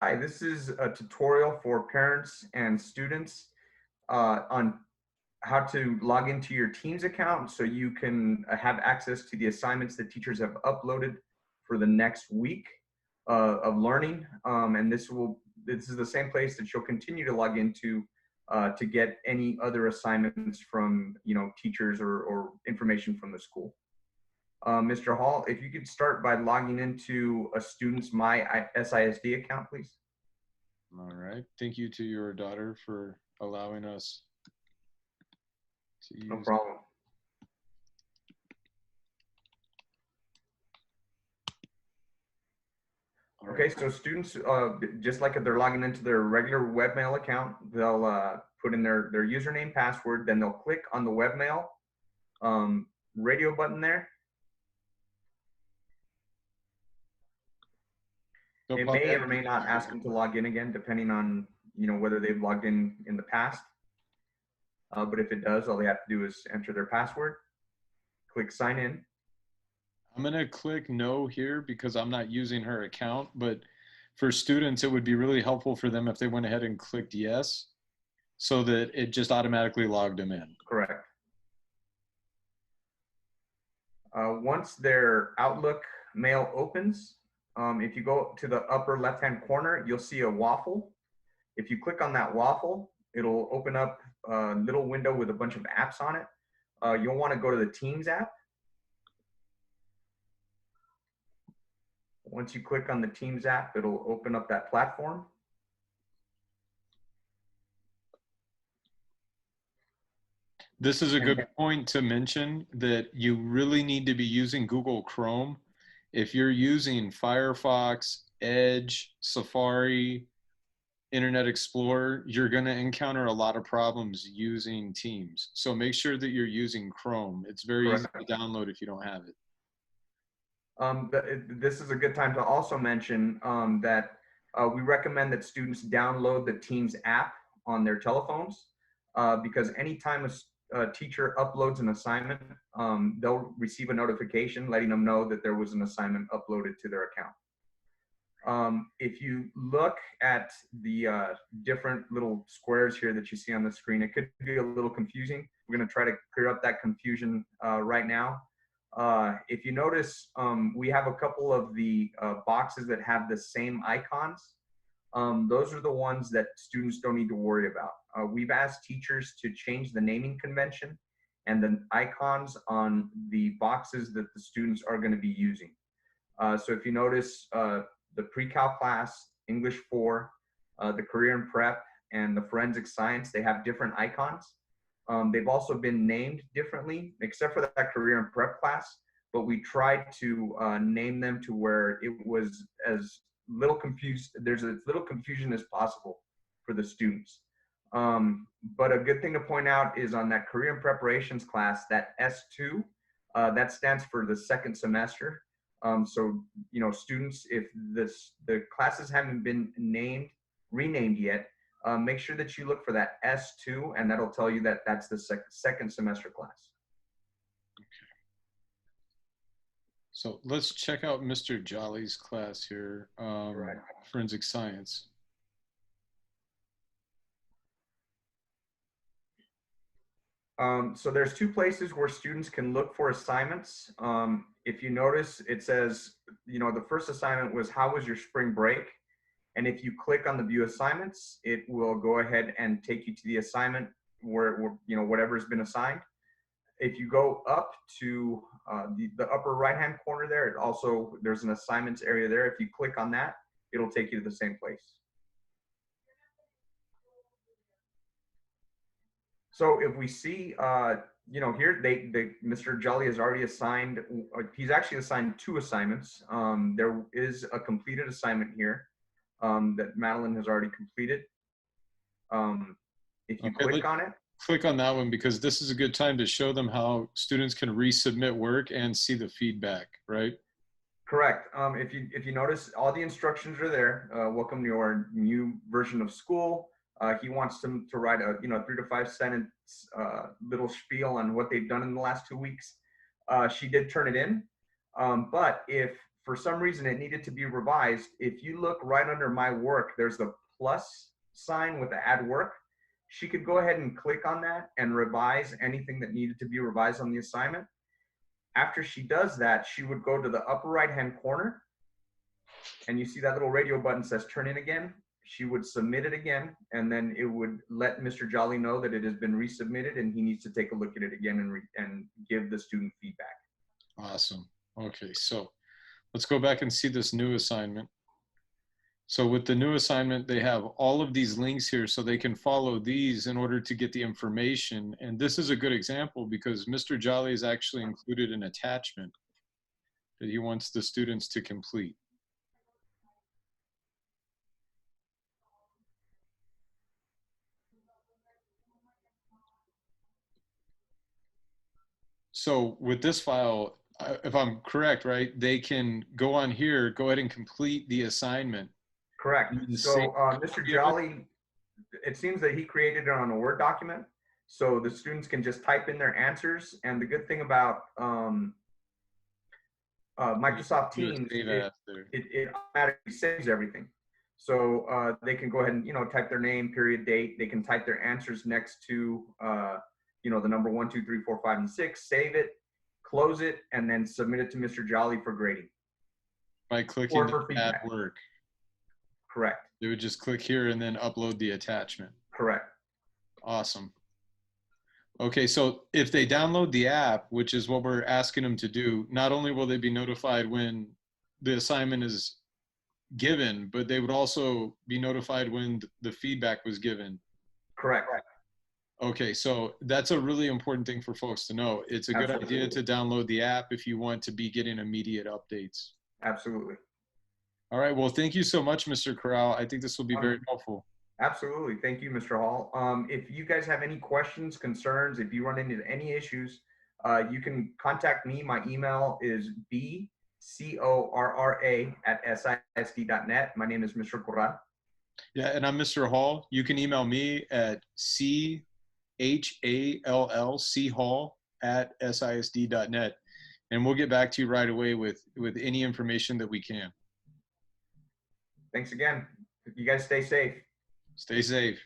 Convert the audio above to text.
Hi, this is a tutorial for parents and students on how to log into your Teams account so you can have access to the assignments that teachers have uploaded for the next week of learning. And this is the same place that you'll continue to log into to get any other assignments from teachers or information from the school. Mr. Hall, if you could start by logging into a student's My SISD account, please. All right. Thank you to your daughter for allowing us to use. No problem. Okay, so students, just like if they're logging into their regular webmail account, they'll put in their username, password, then they'll click on the webmail radio button there. It may or may not ask them to log in again, depending on whether they've logged in the past. But if it does, all they have to do is enter their password, click sign in. I'm going to click no here because I'm not using her account, but for students, it would be really helpful for them if they went ahead and clicked yes, so that it just automatically logged them in. Correct. Once their Outlook mail opens, if you go to the upper left-hand corner, you'll see a waffle. If you click on that waffle, it'll open up a little window with a bunch of apps on it. You'll want to go to the Teams app. Once you click on the Teams app, it'll open up that platform. This is a good point to mention that you really need to be using Google Chrome. If you're using Firefox, Edge, Safari, Internet Explorer, you're going to encounter a lot of problems using Teams. So make sure that you're using Chrome. It's very easy to download if you don't have it. This is a good time to also mention that we recommend that students download the Teams app on their telephones because anytime a teacher uploads an assignment, they'll receive a notification letting them know that there was an assignment uploaded to their account. If you look at the different little squares here that you see on the screen, it could be a little confusing. We're going to try to clear up that confusion right now. If you notice, we have a couple of the boxes that have the same icons. Those are the ones that students don't need to worry about. We've asked teachers to change the naming convention and the icons on the boxes that the students are going to be using. So if you notice, the pre-cal class, English 4, the career and prep, and the forensic science, they have different icons. They've also been named differently, except for that career and prep class, but we tried to name them to where it was as little confused, there's as little confusion as possible for the students. But a good thing to point out is on that career and preparations class, that S2, that stands for the second semester. So, students, if the classes haven't been renamed yet, make sure that you look for that S2, and that'll tell you that that's the second semester class. Okay. So let's check out Mr. Jolly's class here, Forensic Science. So there's two places where students can look for assignments. If you notice, it says, the first assignment was, how was your spring break? And if you click on the view assignments, it will go ahead and take you to the assignment where whatever's been assigned. If you go up to the upper right-hand corner there, there's an assignments area there. If you click on that, it'll take you to the same place. So if we see, here, Mr. Jolly has already assigned, he's actually assigned 2 assignments. There is a completed assignment here that Madeline has already completed. If you click on it. Click on that one because this is a good time to show them how students can resubmit work and see the feedback, right? Correct. If you notice, all the instructions are there. Welcome to your new version of school. He wants them to write a 3 to 5 sentence little spiel on what they've done in the last 2 weeks. She did turn it in, but if for some reason it needed to be revised, if you look right under my work, there's the plus sign with the add work. She could go ahead and click on that and revise anything that needed to be revised on the assignment. After she does that, she would go to the upper right-hand corner, and you see that little radio button says turn in again. She would submit it again, and then it would let Mr. Jolly know that it has been resubmitted and he needs to take a look at it again and give the student feedback. Awesome. Okay, so let's go back and see this new assignment. So with the new assignment, they have all of these links here so they can follow these in order to get the information. And this is a good example because Mr. Jolly has actually included an attachment that he wants the students to complete. So with this file, if I'm correct, right, they can go on here, go ahead and complete the assignment. Correct. So Mr. Jolly, it seems that he created it on a Word document. So the students can just type in their answers. And the good thing about Microsoft Teams, it automatically saves everything. So they can go ahead and, type their name, period, date. They can type their answers next to, the number 1, 2, 3, 4, 5, and 6, save it, close it, and then submit it to Mr. Jolly for grading. By clicking add work. Correct. They would just click here and then upload the attachment. Correct. Awesome. Okay, so if they download the app, which is what we're asking them to do, not only will they be notified when the assignment is given, but they would also be notified when the feedback was given. Correct. Okay, so that's a really important thing for folks to know. It's a good Absolutely. idea to download the app if you want to be getting immediate updates. Absolutely. All right, well, thank you so much, Mr. Corral. I think this will be very helpful. Absolutely. Thank you, Mr. Hall. If you guys have any questions, concerns, if you run into any issues, you can contact me. My email is bcorra@sisd.net. My name is Mr. Corral. Yeah, and I'm Mr. Hall. You can email me at challchall@sisd.net, and we'll get back to you right away with any information that we can. Thanks again. You guys stay safe. Stay safe.